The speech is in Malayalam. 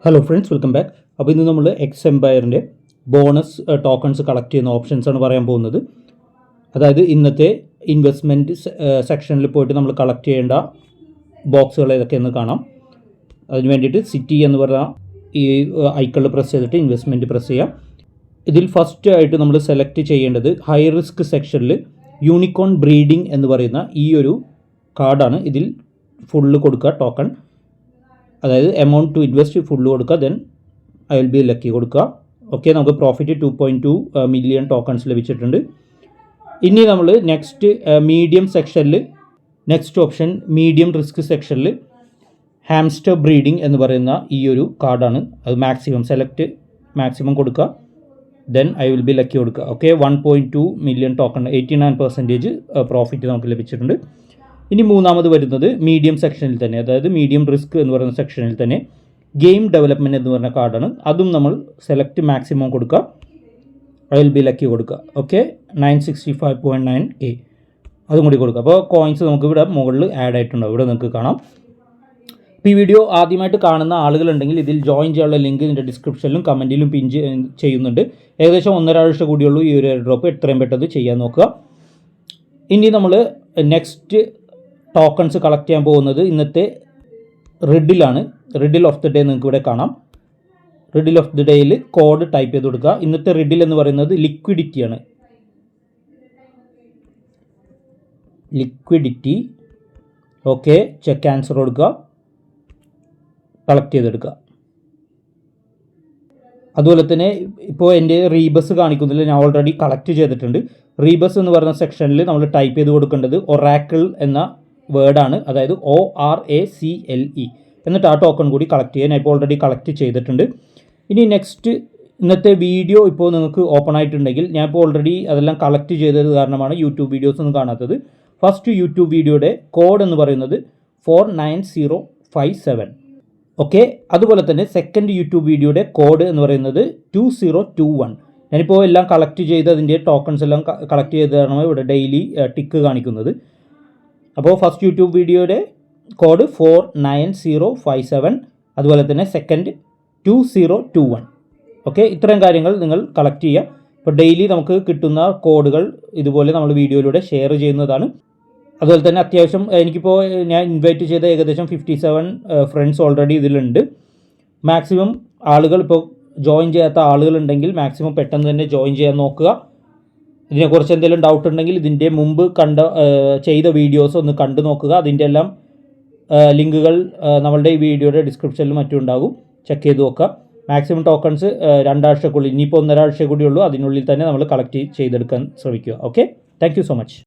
Hello friends, welcome back. അപ്പോൾ ഇന്ന് നമ്മൾ എക്സ് എംപയറിൻ്റെ ബോണസ് ടോക്കൺസ് കളക്ട് ചെയ്യുന്ന ഓപ്ഷൻസാണ് പറയാൻ പോകുന്നത്. അതായത് ഇന്നത്തെ ഇൻവെസ്റ്റ്മെൻറ്റ് സെക്ഷനിൽ പോയിട്ട് നമ്മൾ കളക്ട് ചെയ്യേണ്ട ബോക്സുകൾ ഏതൊക്കെയെന്ന് കാണാം. അതിന് വേണ്ടിയിട്ട് സിറ്റി എന്ന് പറഞ്ഞ ഈ ഐക്കണിൽ പ്രസ് ചെയ്തിട്ട് ഇൻവെസ്റ്റ്മെൻറ്റ് പ്രസ് ചെയ്യാം. ഇതിൽ ഫസ്റ്റ് ആയിട്ട് നമ്മൾ സെലക്ട് ചെയ്യേണ്ടത് ഹൈ റിസ്ക് സെക്ഷനിൽ യൂണിക്കോൺ ബ്രീഡിംഗ് എന്ന് പറയുന്ന ഈ ഒരു കാർഡാണ്. ഇതിൽ ഫുള്ള് കൊടുക്കുക ടോക്കൺ, അതായത് എമൗണ്ട് ടു ഇൻവെസ്റ്റ് ഫുള്ള് കൊടുക്കുക, then I will be lucky കൊടുക്കുക. ഓക്കെ, നമുക്ക് പ്രോഫിറ്റ് 2.2 മില്യൺ ടോക്കൺസ് ലഭിച്ചിട്ടുണ്ട്. ഇനി നമ്മൾ നെക്സ്റ്റ് മീഡിയം സെക്ഷനിൽ നെക്സ്റ്റ് ഓപ്ഷൻ മീഡിയം റിസ്ക് സെക്ഷനിൽ ഹാംസ്റ്റർ ബ്രീഡിംഗ് എന്ന് പറയുന്ന ഈ ഒരു കാർഡാണ്. അത് മാക്സിമം കൊടുക്കുക, then I will be lucky കൊടുക്കുക. ഓക്കെ, 1.2 മില്യൺ ടോക്കൺ 89% പ്രോഫിറ്റ് നമുക്ക് ലഭിച്ചിട്ടുണ്ട്. ഇനി മൂന്നാമത് വരുന്നത് മീഡിയം സെക്ഷനിൽ തന്നെ, അതായത് മീഡിയം റിസ്ക് എന്ന് പറയുന്ന സെക്ഷനിൽ തന്നെ ഗെയിം ഡെവലപ്മെൻറ്റ് എന്ന് പറഞ്ഞ കാർഡാണ്. അതും നമ്മൾ സെലക്ട് മാക്സിമം കൊടുക്കുക, ഐ വിൽ ബി ലക്കി കൊടുക്കുക. ഓക്കെ, 965.9K അതും കൂടി കൊടുക്കുക. അപ്പോൾ കോയിൻസ് നമുക്ക് ഇവിടെ മുകളിൽ ആഡ് ആയിട്ടുണ്ടാവും, ഇവിടെ നിങ്ങൾക്ക് കാണാം. ഇപ്പോൾ ഈ വീഡിയോ ആദ്യമായിട്ട് കാണുന്ന ആളുകളുണ്ടെങ്കിൽ ഇതിൽ ജോയിൻ ചെയ്യാനുള്ള ലിങ്ക് ഇതിൻ്റെ ഡിസ്ക്രിപ്ഷനിലും കമൻറ്റിലും പിൻ ചെയ്യുന്നുണ്ട്. ഏകദേശം 1.5 ആഴ്ച കൂടിയുള്ളൂ ഈ ഒരു എയർ ഡ്രോപ്പ്, എത്രയും പെട്ടെന്ന് ചെയ്യാൻ നോക്കുക. ഇനി നമ്മൾ നെക്സ്റ്റ് ടോക്കൺസ് കളക്ട് ചെയ്യാൻ പോകുന്നത് ഇന്നത്തെ റിഡിലാണ്. റിഡിൽ ഓഫ് ദി ഡേ നിങ്ങൾക്ക് ഇവിടെ കാണാം. റിഡിൽ ഓഫ് ദി ഡേയിൽ കോഡ് ടൈപ്പ് ചെയ്ത് കൊടുക്കുക. ഇന്നത്തെ റിഡിൽ എന്ന് പറയുന്നത് ലിക്വിഡിറ്റിയാണ്. ലിക്വിഡിറ്റി. ഓക്കെ, ചെക്ക് ആൻസർ കൊടുക്കുക, കളക്ട് ചെയ്തെടുക്കുക. അതുപോലെ തന്നെ ഇപ്പോൾ എൻ്റെ റീബസ് കാണിക്കുന്നില്ല, ഞാൻ ഓൾറെഡി കളക്ട് ചെയ്തിട്ടുണ്ട്. റീബസ് എന്ന് പറയുന്ന സെക്ഷനിൽ നമ്മൾ ടൈപ്പ് ചെയ്ത് കൊടുക്കേണ്ടത് ഒറാക്കിൾ എന്ന വേർഡാണ്, അതായത് ORACLE. എന്നിട്ട് ആ ടോക്കൺ കൂടി കളക്ട് ചെയ്യാൻ ഞാൻ ഇപ്പോൾ ഓൾറെഡി കളക്ട് ചെയ്തിട്ടുണ്ട്. ഇനി നെക്സ്റ്റ് ഇന്നത്തെ വീഡിയോ ഇപ്പോൾ നിങ്ങൾക്ക് ഓപ്പൺ ആയിട്ടുണ്ടെങ്കിൽ, ഞാൻ ഇപ്പോൾ ഓൾറെഡി അതെല്ലാം കളക്ട് ചെയ്തത് കാരണമാണ് യൂട്യൂബ് വീഡിയോസ് ഒന്നും കാണാത്തത്. ഫസ്റ്റ് യൂട്യൂബ് വീഡിയോയുടെ കോഡ് എന്ന് പറയുന്നത് 49057. ഓക്കെ, അതുപോലെ തന്നെ സെക്കൻഡ് യൂട്യൂബ് വീഡിയോയുടെ കോഡ് എന്ന് പറയുന്നത് 2021. ഞാനിപ്പോൾ എല്ലാം കളക്ട് ചെയ്ത് അതിൻ്റെ ടോക്കൺസ് എല്ലാം കളക്ട് ചെയ്തതാണ് ഇവിടെ ഡെയിലി ടിക്ക് കാണിക്കുന്നത്. അപ്പോൾ ഫസ്റ്റ് യൂട്യൂബ് വീഡിയോയുടെ കോഡ് 49057, അതുപോലെ തന്നെ സെക്കൻഡ് 2021. ഓക്കെ, ഇത്രയും കാര്യങ്ങൾ നിങ്ങൾ കളക്ട് ചെയ്യുക. ഇപ്പോൾ ഡെയിലി നമുക്ക് കിട്ടുന്ന കോഡുകൾ ഇതുപോലെ നമ്മൾ വീഡിയോയിലൂടെ ഷെയർ ചെയ്യുന്നതാണ്. അതുപോലെ തന്നെ അത്യാവശ്യം എനിക്കിപ്പോൾ ഞാൻ ഇൻവൈറ്റ് ചെയ്ത ഏകദേശം 57 ഫ്രണ്ട്സ് ഓൾറെഡി ഇതിലുണ്ട്. മാക്സിമം ആളുകൾ ഇപ്പോൾ ജോയിൻ ചെയ്യാത്ത ആളുകളുണ്ടെങ്കിൽ മാക്സിമം പെട്ടെന്ന് തന്നെ ജോയിൻ ചെയ്യാൻ നോക്കുക. ഇതിനെക്കുറിച്ച് എന്തെങ്കിലും ഡൗട്ട് ഉണ്ടെങ്കിൽ ഇതിൻ്റെ മുമ്പ് ചെയ്ത വീഡിയോസ് ഒന്ന് കണ്ടു നോക്കുക. അതിൻ്റെ എല്ലാം ലിങ്കുകൾ നമ്മളുടെ ഈ വീഡിയോയുടെ ഡിസ്ക്രിപ്ഷനിലും മറ്റും ഉണ്ടാകും, ചെക്ക് ചെയ്ത് നോക്കുക. മാക്സിമം ടോക്കൺസ് 2 ആഴ്ചക്കുള്ളിൽ, ഇനിയിപ്പോൾ 1.5 ആഴ്ച കൂടിയുള്ളൂ, അതിനുള്ളിൽ തന്നെ നമ്മൾ കളക്ട് ചെയ്തെടുക്കാൻ ശ്രമിക്കുക. Okay, thank you so much.